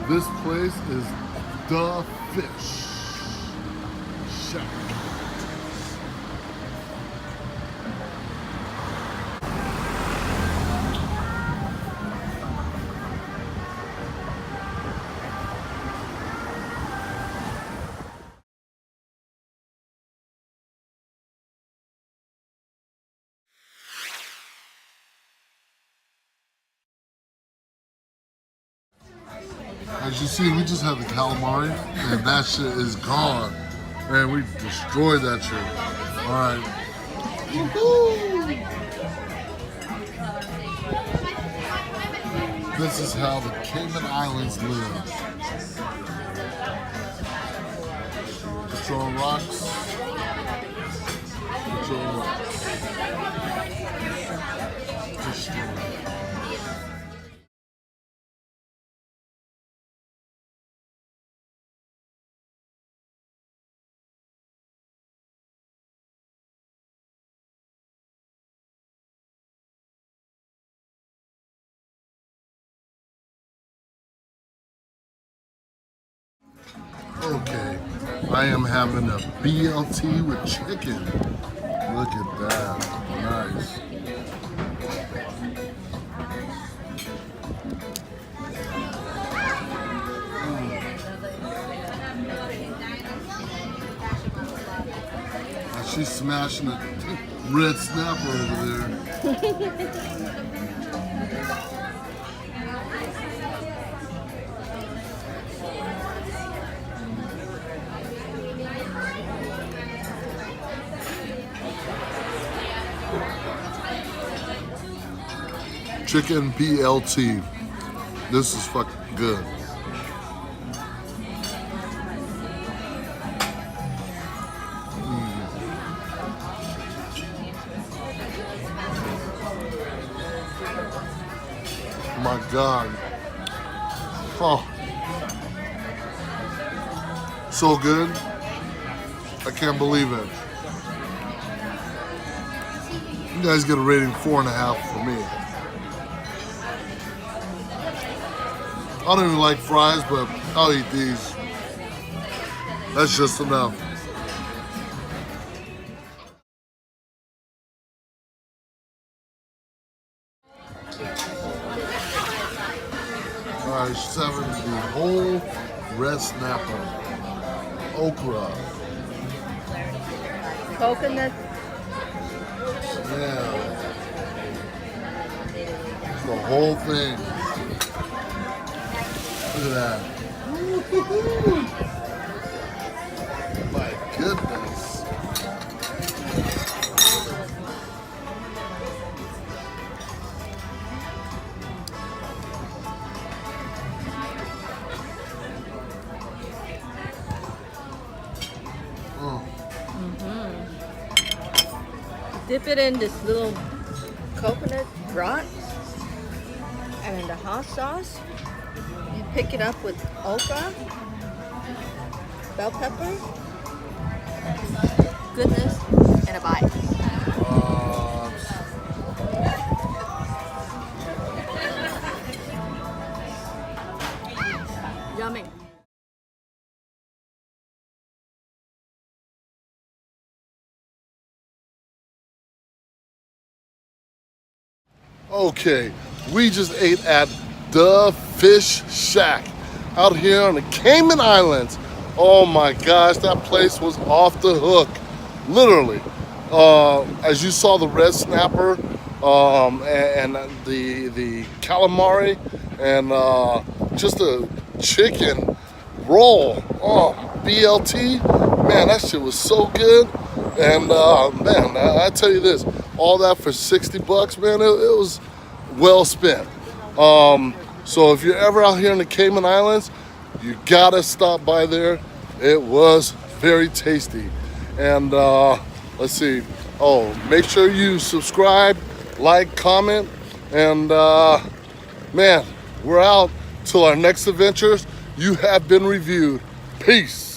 This place is the Fish Shack. As you see, we just had the calamari, and that shit is gone. Man, we destroyed that shit. All right. Woo-hoo. This is how the Cayman Islands live. Patron rocks. Patron rocks. Destroyed. Okay, I am having a BLT with chicken. Look at that, nice. She's smashing a red snapper over there. Chicken BLT. This is fucking good. My God. Oh. So good. I can't believe it. You guys get a rating 4.5 for me. I don't even like fries, but I'll eat these. That's just enough. Alright, 7, the whole red snapper, okra, Coconut. yeah, the whole thing. Look at that. Woo-hoo-hoo. My goodness. Dip it in this little coconut broth and in the hot sauce. You pick it up with okra, bell pepper, goodness, and a bite. Yummy. Okay, we just ate at the Fish Shack out here on the Cayman Islands. Oh my gosh, that place was off the hook, literally. As you saw, the red snapper and the calamari and just a chicken roll. Oh, BLT, man, that shit was so good. And man, I tell you this, all that for 60 bucks, man, it was well spent. So if you're ever out here in the Cayman Islands, you gotta stop by there. It was very tasty. And let's see, oh, make sure you subscribe, like, comment, and man, we're out till our next adventures. You have been reviewed. Peace.